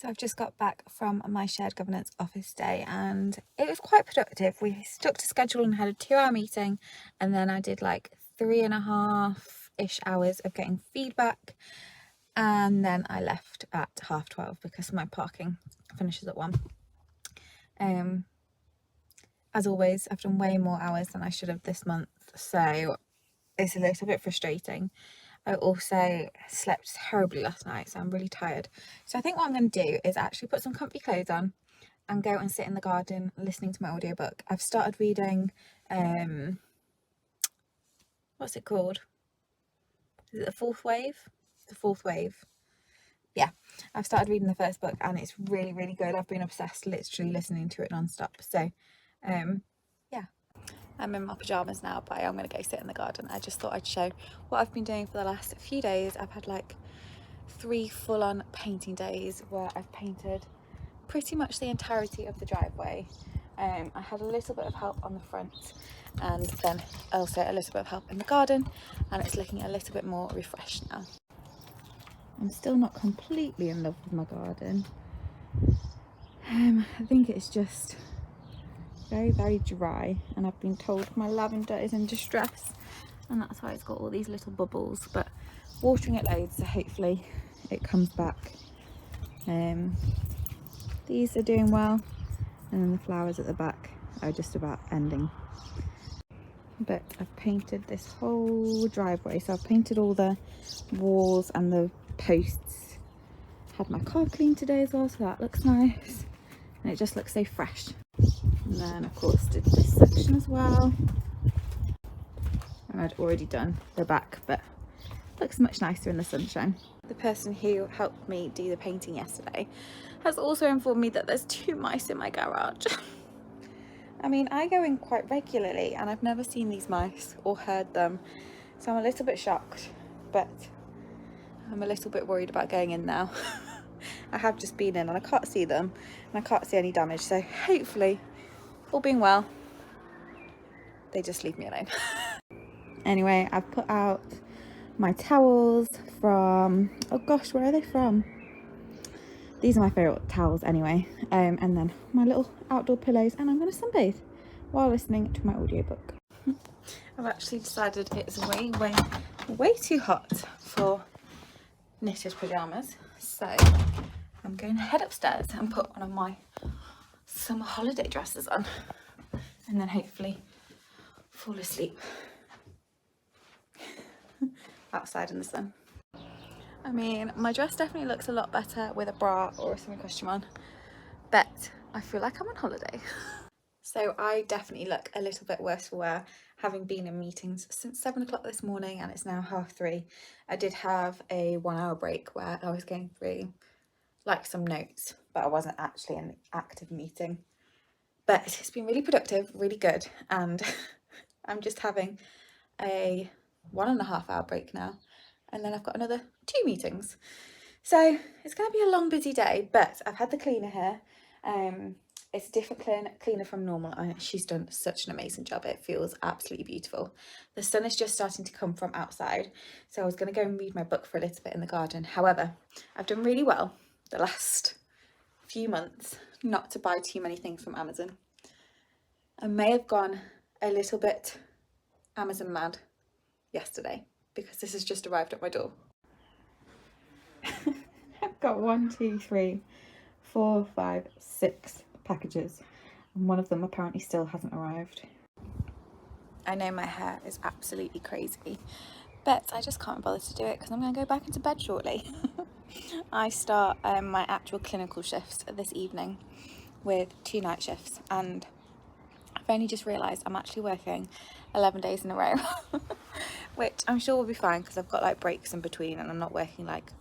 So I've just got back from my shared governance office day and it was quite productive. We stuck to schedule and had a 2-hour meeting, and then I did like 3.5-ish hours of getting feedback, and then I left at 12:30 because my parking finishes at 1. As always, I've done way more hours than I should have this month, so it's a little bit frustrating. I also slept terribly last night, so I'm really tired. So I think what I'm going to do is actually put some comfy clothes on and go and sit in the garden listening to my audiobook. I've started reading, what's it called? Is it The Fourth Wave? The Fourth Wave. Yeah, I've started reading the first book and it's really, really good. I've been obsessed, literally listening to it non-stop. So, yeah. I'm in my pyjamas now, but I'm going to go sit in the garden. I just thought I'd show what I've been doing for the last few days. I've had like 3 full-on painting days where I've painted pretty much the entirety of the driveway. I had a little bit of help on the front and then also a little bit of help in the garden, and it's looking a little bit more refreshed now. I'm still not completely in love with my garden. I think it's just very, very dry, and I've been told my lavender is in distress, and that's why it's got all these little bubbles, but watering it loads, so hopefully it comes back. These are doing well, and then the flowers at the back are just about ending. But I've painted this whole driveway, so I've painted all the walls and the posts. Had my car cleaned today as well, so that looks nice, and it just looks so fresh. And then of course did this section as well, and I'd already done the back, but looks much nicer in the sunshine. The person who helped me do the painting yesterday has also informed me that there's 2 mice in my garage. I mean, I go in quite regularly and I've never seen these mice or heard them, so I'm a little bit shocked, but I'm a little bit worried about going in now. I have just been in and I can't see them and I can't see any damage, so hopefully, all being well, they just leave me alone. Anyway, I've put out my towels from, oh gosh, where are they from? These are my favourite towels anyway, and then my little outdoor pillows, and I'm going to sunbathe while listening to my audiobook. I've actually decided it's way too hot for knitted pyjamas, so I'm going to head upstairs and put one of my summer holiday dresses on, and then hopefully fall asleep outside in the sun. I mean, my dress definitely looks a lot better with a bra or a swimming costume on, but I feel like I'm on holiday. So I definitely look a little bit worse for wear, having been in meetings since 7 o'clock this morning and it's now 3:30. I did have a 1-hour break where I was going through like some notes, but I wasn't actually in an active meeting. But it's been really productive, really good, and I'm just having a 1.5-hour break now, and then I've got another 2 meetings, so it's going to be a long busy day. But I've had the cleaner here. It's a different cleaner from normal, and she's done such an amazing job. It feels absolutely beautiful. The sun is just starting to come from outside, so I was going to go and read my book for a little bit in the garden. However, I've done really well the last few months not to buy too many things from Amazon. I may have gone a little bit Amazon mad yesterday because this has just arrived at my door. I've got 1, 2, 3, 4, 5, 6 packages, and one of them apparently still hasn't arrived. I know my hair is absolutely crazy, but I just can't bother to do it because I'm going to go back into bed shortly. I start my actual clinical shifts this evening with 2 night shifts, and I've only just realised I'm actually working 11 days in a row, which I'm sure will be fine because I've got like breaks in between and I'm not working like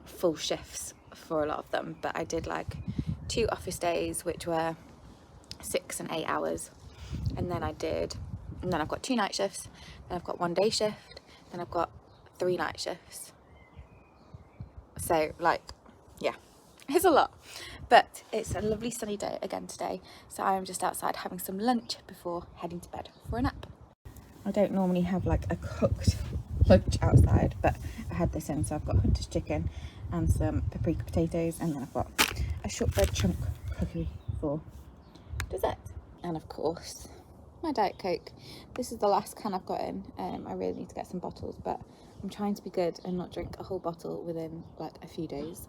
full shifts for a lot of them. But I did like 2 office days, which were 6 and 8 hours, and then I've got 2 night shifts, then I've got 1 day shift, then I've got 3 night shifts. So like, yeah, it's a lot, but it's a lovely sunny day again today, so I'm just outside having some lunch before heading to bed for a nap. I don't normally have like a cooked lunch outside, but I had this in, so I've got hunter's chicken and some paprika potatoes, and then I've got a shortbread chunk cookie for dessert. And of course, my Diet Coke. This is the last can I've got in. I really need to get some bottles, but I'm trying to be good and not drink a whole bottle within like a few days.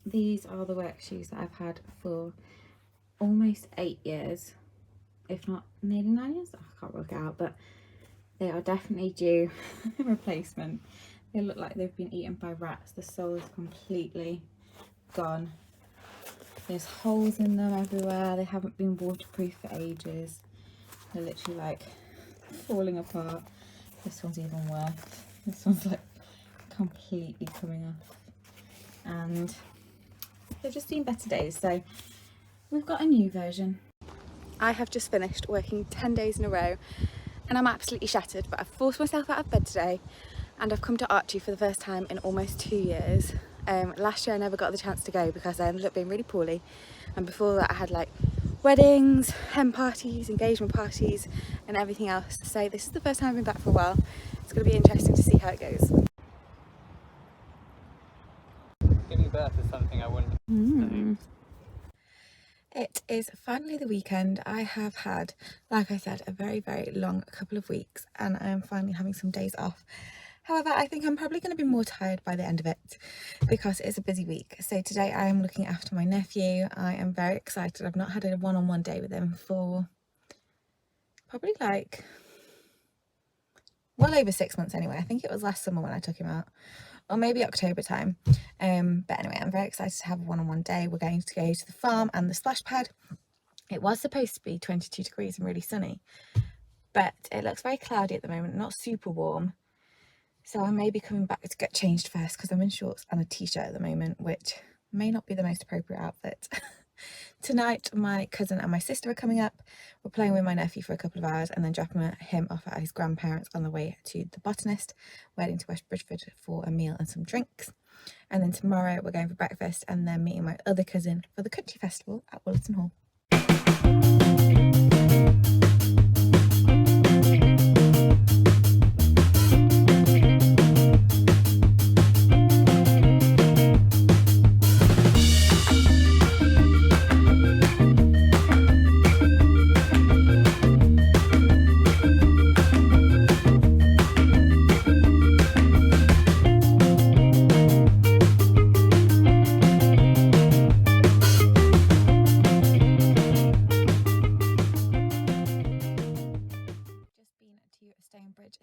These are the work shoes that I've had for almost 8 years, if not nearly 9 years. I can't work it out, but they are definitely due replacement. They look like they've been eaten by rats. The sole is completely gone. There's holes in them everywhere. They haven't been waterproof for ages. They're literally like falling apart. This one's even worse. This one's like completely coming off, and they've just seen better days, so we've got a new version. I have just finished working 10 days in a row and I'm absolutely shattered, but I've forced myself out of bed today and I've come to Auntie for the first time in almost 2 years. Last year I never got the chance to go because I ended up being really poorly, and before that I had like weddings, hen parties, engagement parties and everything else. So this is the first time I've been back for a while. It's going to be interesting to see how it goes. Giving birth is something I wouldn't say. It is finally the weekend. I have had, like I said, a very, very long couple of weeks and I am finally having some days off. However, I think I'm probably going to be more tired by the end of it because it's a busy week. So today I am looking after my nephew. I am very excited. I've not had a one-on-one day with him for probably like well over 6 months anyway. I think it was last summer when I took him out, or maybe October time. But anyway, I'm very excited to have a one-on-one day. We're going to go to the farm and the splash pad. It was supposed to be 22 degrees and really sunny, but it looks very cloudy at the moment, not super warm. So I may be coming back to get changed first because I'm in shorts and a t-shirt at the moment, which may not be the most appropriate outfit. Tonight, my cousin and my sister are coming up. We're playing with my nephew for a couple of hours and then dropping him off at his grandparents on the way to the botanist. We're heading to West Bridgeford for a meal and some drinks. And then tomorrow we're going for breakfast and then meeting my other cousin for the country festival at Wilton Hall.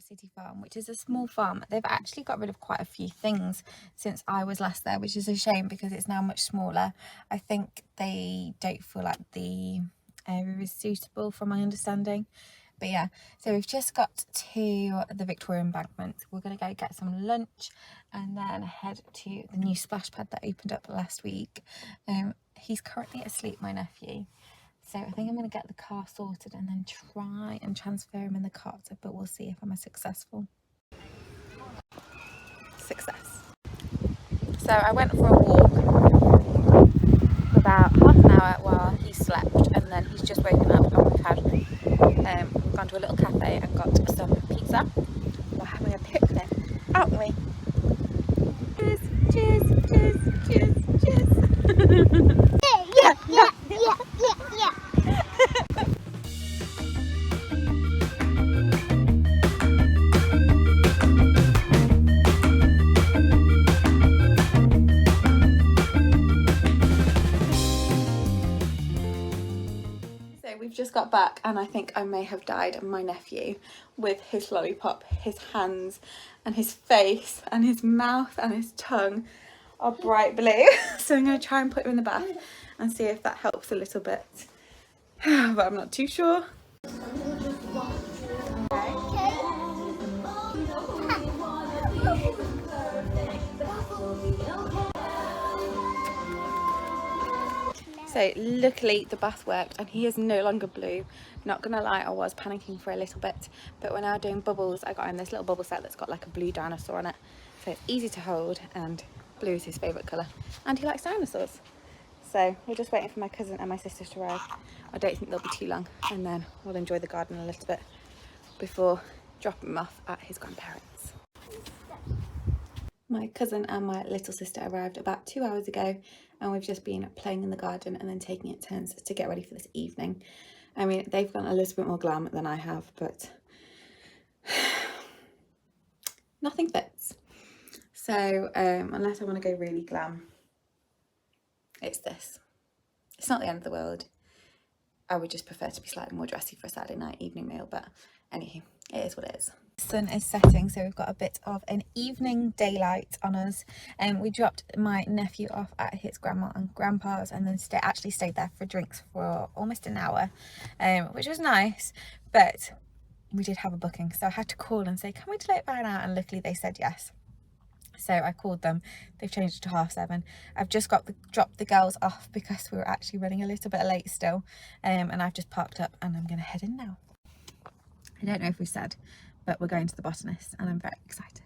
City farm, which is a small farm. They've actually got rid of quite a few things since I was last there, which is a shame because it's now much smaller. I think they don't feel like the area is suitable from my understanding. But yeah, so we've just got to the Victoria Embankment. We're going to go get some lunch and then head to the new splash pad that opened up last week. He's currently asleep, my nephew. So I think I'm going to get the car sorted and then try and transfer him in the cart, but we'll see if I'm successful. Success. So I went for a walk for about half an hour while he slept, and then he's just woken up and we've gone to a little cafe and got some pizza. We're having a picnic, aren't we? Cheers, cheers, cheers, cheers, cheers. Yeah. We've just got back and I think I may have died my nephew with his lollipop. His hands and his face and his mouth and his tongue are bright blue. So I'm going to try and put him in the bath and see if that helps a little bit. But I'm not too sure. So luckily the bath worked and he is no longer blue. Not gonna lie, I was panicking for a little bit, but we're now doing bubbles. I got him this little bubble set that's got like a blue dinosaur on it, so it's easy to hold, and blue is his favourite colour and he likes dinosaurs. So we're just waiting for my cousin and my sister to arrive. I don't think they'll be too long, and then we'll enjoy the garden a little bit before dropping him off at his grandparents'. My cousin and my little sister arrived about 2 hours ago, and we've just been playing in the garden and then taking it turns to get ready for this evening. I mean, they've gone a little bit more glam than I have, but nothing fits. So unless I want to go really glam, it's this. It's not the end of the world. I would just prefer to be slightly more dressy for a Saturday night evening meal, but anywho, it is what it is. The sun is setting, so we've got a bit of an evening daylight on us, and we dropped my nephew off at his grandma and grandpa's, and then actually stayed there for drinks for almost an hour, which was nice, but we did have a booking, so I had to call and say, can we delay it by an hour? And luckily they said yes. So I called them. They've changed it to 7:30. I've just dropped the girls off because we were actually running a little bit late still, and I've just parked up and I'm going to head in now. I don't know if we said, but we're going to the botanist and I'm very excited.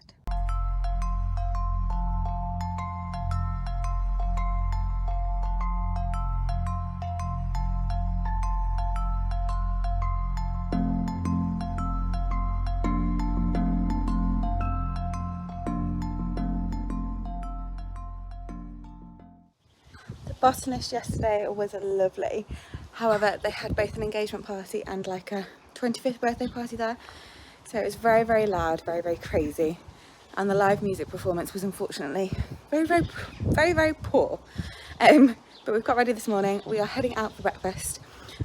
Botanist yesterday was lovely. However, they had both an engagement party and like a 25th birthday party there, so it was very, very loud, very, very crazy, and the live music performance was unfortunately very, very, very, very poor. But we've got ready this morning. We are heading out for breakfast,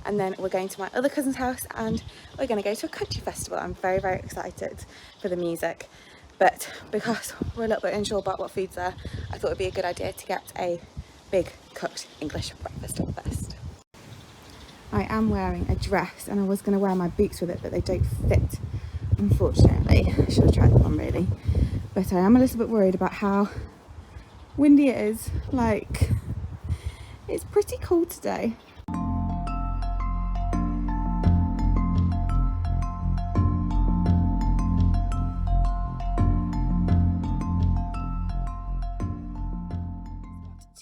and then we're going to my other cousin's house and we're going to go to a country festival. I'm very, very excited for the music, but because we're a little bit unsure about what food's there, I thought it'd be a good idea to get a big cooked English breakfast first. I am wearing a dress and I was going to wear my boots with it, but they don't fit, unfortunately. I should have tried them on really, but I am a little bit worried about how windy it is. Like, it's pretty cold today.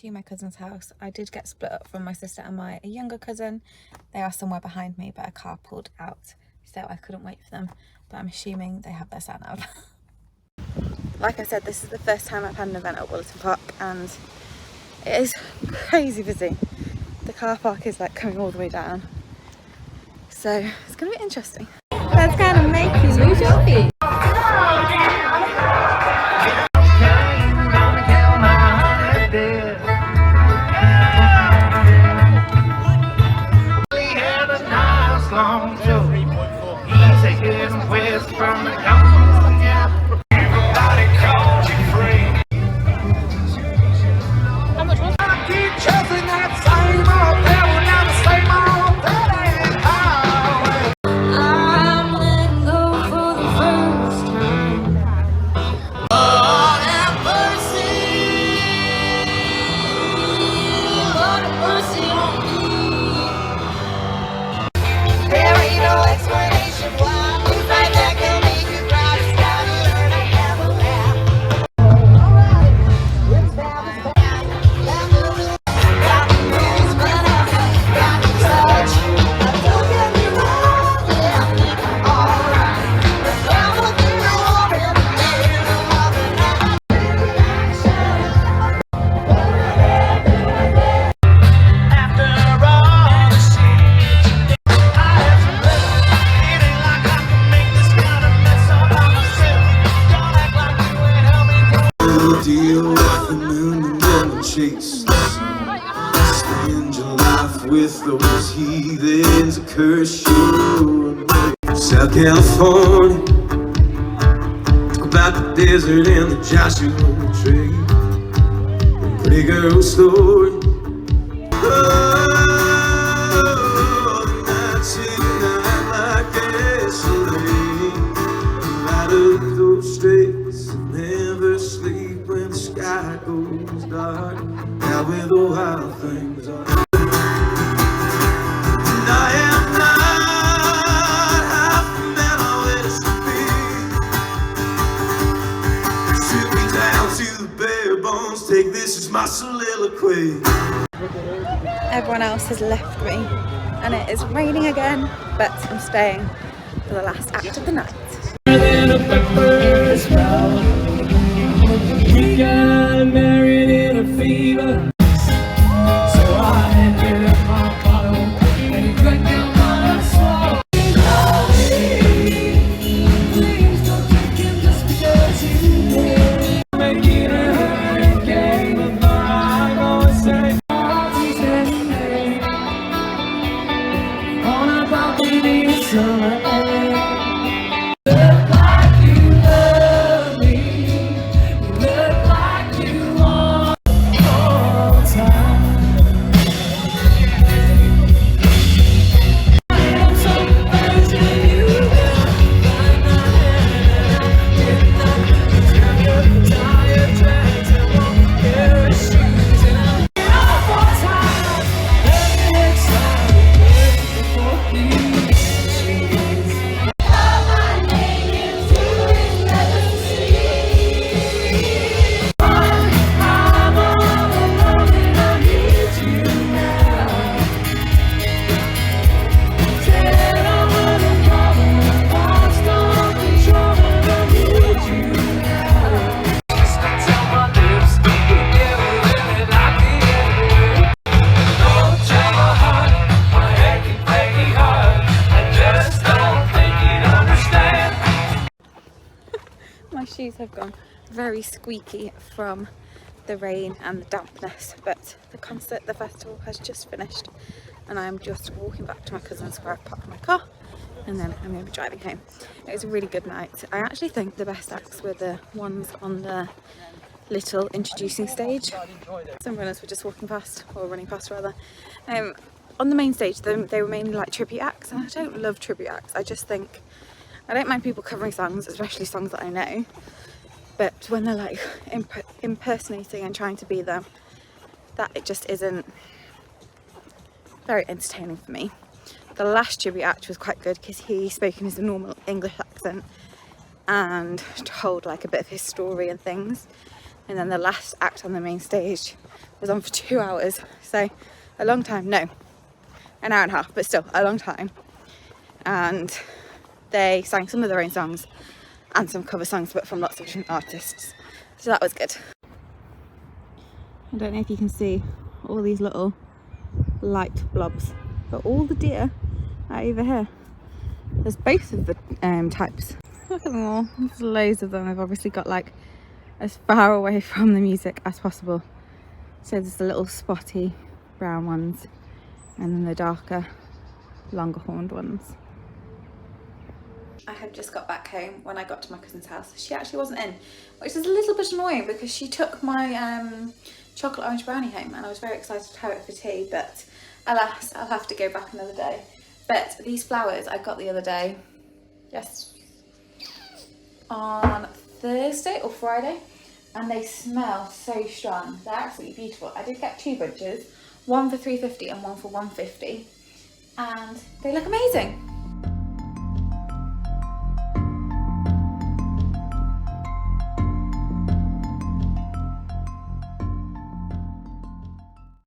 To my cousin's house. I did get split up from my sister and my younger cousin. They are somewhere behind me, but a car pulled out, so I couldn't wait for them, but I'm assuming they have their sat nav. Like I said, this is the first time I've had an event at Woollerton Park, and it is crazy busy. The car park is like coming all the way down, so it's gonna be interesting. Let's kind of make you move your feet. Spend your life with those heathens, curse you. South California, talk about the desert and the Joshua Tree, pretty girl story. Oh, the nights ignite like gasoline. Light up those streets, never sleep when the sky goes dark. Now with all how things are, and I am not half the man I wish to be. Sit me down to the bare bones, take this as my soliloquy. everyone else has left me and it is raining again, but I'm staying for the last act of the night. We got married in a fever. So I ended up my bottle and drank down my soul. Please don't take him just because you did. Make it a hurricane of my voice and on a balcony in summer air. Look like you love me. You look like you want all the time. I'm so crazy you got tired tracks and won't wear shoes and I'm for time. And next time before these shoes. My name is doing I'm all alone and I need you now. Said I wouldn't call and I lost all control and I need you now. Tell my lips to be really like the end. Don't tell my heart, my achy, achy heart. I just don't think you'd understand. My shoes have gone very squeaky from the rain and the dampness, but the concert, the festival has just finished and I'm just walking back to my cousin's where I've parked my car and then I'm going to be driving home. It was a really good night. I actually think the best acts were the ones on the little introducing stage. Some runners were just walking past, or running past rather. On the main stage they were mainly like tribute acts, and I don't love tribute acts. I just think, I don't mind people covering songs, especially songs that I know, but when they're like impersonating and trying to be them, that it just isn't very entertaining for me. The last tribute act was quite good because he spoke in his normal English accent and told like a bit of his story and things, and then the last act on the main stage was on for 2 hours, so a long time. No, an hour and a half, but still a long time. And they sang some of their own songs and some cover songs, but from lots of different artists, so that was good. I don't know if you can see all these little light blobs, but all the deer are over here. There's both of the types. Look at them all, there's loads of them. I've obviously got like as far away from the music as possible, so there's the little spotty brown ones and then the darker longer horned ones. I had just got back home when I got to my cousin's house. She actually wasn't in, which is a little bit annoying because she took my chocolate orange brownie home and I was very excited to have it for tea, but alas, I'll have to go back another day. But these flowers I got the other day, yes, on Thursday or Friday, and they smell so strong. They're absolutely beautiful. I did get 2 bunches, one for $3.50 and one for $1.50, and they look amazing.